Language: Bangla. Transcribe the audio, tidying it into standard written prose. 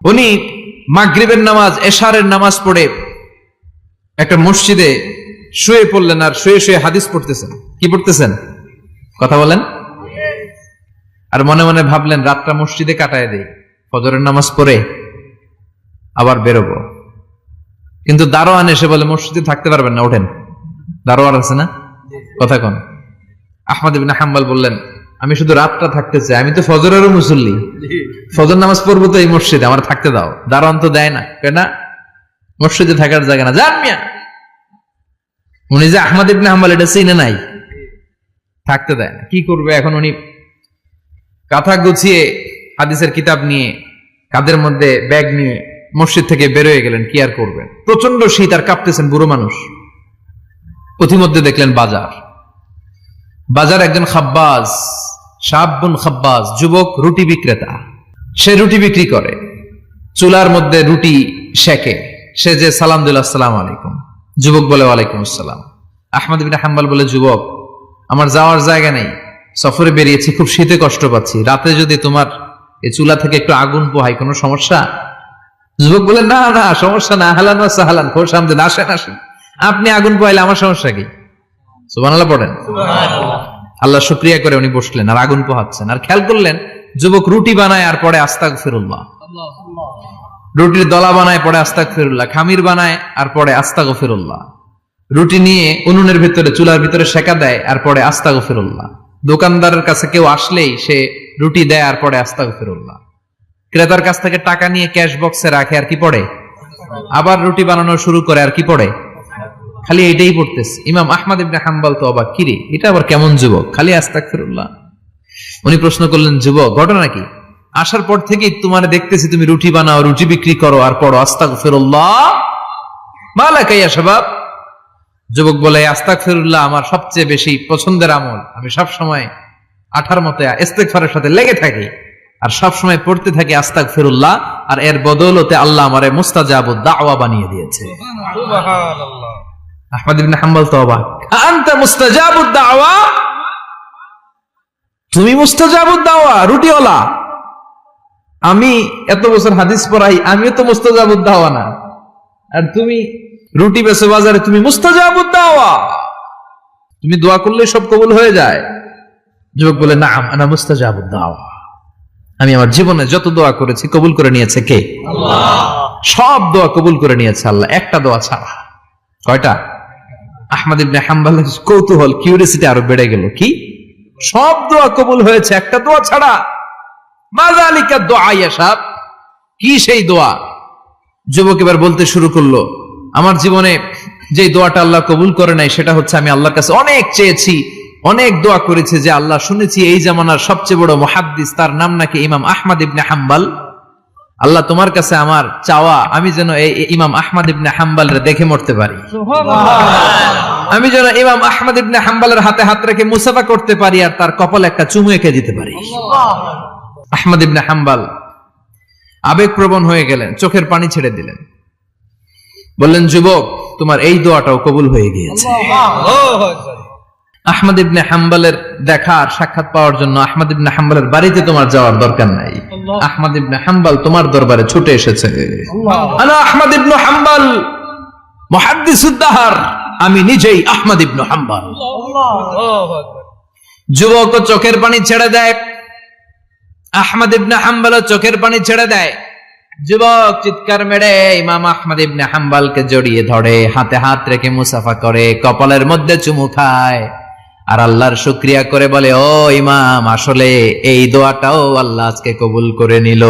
উনি মাগরিবের নামাজ, এশারের নামাজ পড়ে একটা মসজিদে শুয়ে পড়লেন, আর শুয়ে শুয়ে হাদিস পড়তেছেন। কি পড়তেছেন? কথা বলেন। আর মনে মনে ভাবলেন রাতটা মসজিদে কাটায় দেই, ফজরের নামাজ পড়ে আবার বেরোবো। কিন্তু দারোয়ান এসে বলে মসজিদে থাকতে পারবেন না, ওঠেন। দারোয়ান আছে না? কথা কন। আহমদ ইবনে হাম্বল বললেন আমি শুধু রাতটা থাকতে চাই, আমি তো ফজরেরও মুসল্লি, ফজর নামাজ পড়বো তো এই মসজিদে, আমার থাকতে দাও। দারোয়ান তো দেয় না, কেনা মসজিদে থাকার জায়গা না, যান মিয়া। উনি যে আহমদ ইবনে হাম্বল এটা চিনে নাই, থাকতে দেয় না। কি করবে এখন? উনি কাঁথা গুছিয়ে হাদিসের কিতাব নিয়ে কাঁধের মধ্যে ব্যাগ নিয়ে মসজিদ থেকে বেরোয় গেলেন। কি আর করবেন, প্রচন্ড শীত, আর কাঁপতেছেন, বুড়ো মানুষ। পথিমধ্যে দেখলেন বাজার একজন খাব্বাজ, শাবুন খাব্বাজ, যুবক রুটি বিক্রেতা। সে রুটি বিক্রি করে, চুলার মধ্যে রুটি সেকে। সে যে সালাম দিল আসসালামু আলাইকুম, যুবক বলে ওয়ালাইকুম আসসালাম। আহমদ ইবনে হাম্বল বলে যুবক আমার যাওয়ার জায়গা নেই, সফরে বেরিয়েছি, খুব শীতে কষ্ট পাচ্ছি, রাতে যদি তোমার এই চুলা থেকে একটু আগুন পোহাই কোনো সমস্যা? যুবক বলে না না সমস্যা না, আহলান ওয়া সাহলান, খোশ আমদেদ, আসেন আসেন, আপনি আগুন পোহাইলে আমার সমস্যা কি? সুবহানাল্লাহ পড়েন। আল্লাহ শুকরিয়া করে উনি বসলেন আর আগুন পোহাচ্ছেন। আর খেয়াল করলেন যুবক রুটি বানায় আর পরে আস্তাগফিরুল্লাহ, রুটির দলা বানায় পরে আস্তাগফিরুল্লাহ, খামির বানায় আর পরে আস্তাগফিরুল্লাহ, রুটি নিয়ে উনুনের ভিতরে চুলার ভিতরে সেকা দেয় আর পরে আস্তাগফিরুল্লাহ। দোকানদারের কাছে কেউ আসলেই সে রুটি দেয় আর পরে আস্তাগফিরুল্লাহ। ক্রেতার কাছ থেকে টাকা নিয়ে ক্যাশ বক্সে রাখে আর কি পড়ে? আবার রুটি বানানো শুরু করে আর কি পড়ে? খালি এটাই পড়তেছে। ইমাম আহমদ ইবনে হাম্বল তো অবাক, কিরে এটা আবার কেমন যুবক, খালি আস্তাগফিরুল্লাহ। উনি প্রশ্ন করলেন যুবক ঘটনা কি? আসার পর থেকেই তোমার দেখতেছি তুমি রুটি বানাও, রুটি বিক্রি করো আর পড়ো আস্তাগফিরুল্লাহ, মালাকা ইয়া শাবাব। যুবক বলে আস্তাগফিরুল্লাহ আমার সবচেয়ে বেশি পছন্দের আমল, আমি সব সময় আঠার মতো ইস্তেগফারের সাথে লেগে থাকি আর সব সময় পড়তে থাকি আস্তাগফিরুল্লাহ, আর এর বদৌলতে আল্লাহ আমারে মুস্তাজাবুদ দাওয়া বানিয়ে দিয়েছে। সুবহানাল্লাহ। আহমদ ইবনে হাম্বল তো অবাক, আনতা মুস্তাজাবুদ দাওয়া, তুমি মুস্তাজাবুদ দাওয়া, রুটিওয়ালা। আমি এত বছর হাদিস পড়াই, আমিও তো মুস্তাজাবুদ দাওয়া না, আর তুমি রুটি বেচো বাজারে, তুমি মুস্তাজাবুদ দাওয়া, তুমি দোয়া করলে সব কবুল হয়ে যায়। যুবক বলে নাম আনা মুস্তাজাবুদ দাওয়া, আমি আমার জীবনে যত দোয়া করেছি কবুল করে নিয়েছে কে? আল্লাহ। সব দোয়া কবুল করে নিয়েছে আল্লাহ, একটা দোয়া ছাড়া। কয়টা? আহমদ ইবনে হাম্বলের কৌতূহল, কিউরিয়াসিটি আরো বেড়ে গেল। কি? সব দোয়া কবুল হয়েছে একটা দোয়া ছাড়া। মাযালিকা দোয়া ইয়া শাব, কি সেই দোয়া? যুবক এবার বলতে শুরু করলো আমার জীবনে যে দোয়াটা আল্লাহ কবুল করে নাই সেটা হচ্ছে আমি আল্লাহর কাছে অনেক চেয়েছি, অনেক দোয়া করেছি যে আল্লাহ শুনেছি এই জামানার সবচেয়ে বড় মুহাদ্দিস, তার নাম নাকি ইমাম আহমদ ইবনে হাম্বল। আল্লাহ তোমার কাছে আমার চাওয়া আমি যেন এই ইমাম আহমদ ইবনে হাম্বলের দেখে মরতে পারি, আমি যেন ইমাম আহমদ ইবনে হাম্বলের হাতে হাত রেখে মুসাফা করতে পারি আর তার কপালে একটা চুমু এঁকে দিতে পারি। আহমদ ইবনে হাম্বল আবেগপ্রবণ হয়ে গেলেন, চোখের পানি ছেড়ে দিলেন, বললেন যুবক তোমার এই দোয়াটাও কবুল হয়ে গিয়েছে। আহমদ ইবনে হাম্বলের দেখা আর সাক্ষাৎ পাওয়ার জন্য আহমদ ইবনে হাম্বলের বাড়িতে তোমার যাওয়ার দরকার নাই, আহমদ ইবনে হাম্বল তোমার দরবারে ছুটে এসেছে। আনা আহমদ ইবনে হাম্বল মুহাদ্দিসুদ দাহর, আমি নিজেই আহমদ ইবনে হাম্বল। যুবক চোখের পানি ছেড়ে দেয়, আহমদ ইবনে হাম্বল চোখের পানি ছেড়ে দেয়। যুবক চিৎকার মেরে ইমাম আহমদ ইবনে হাম্বলকে জড়িয়ে ধরে, হাতে হাত রেখে মুসাফা করে, কপালের মধ্যে চুমু খায় আর আল্লাহর শুকরিয়া করে বলে ও ইমাম আসলে এই দোয়াটাও আল্লাহ আজকে কবুল করে নিল।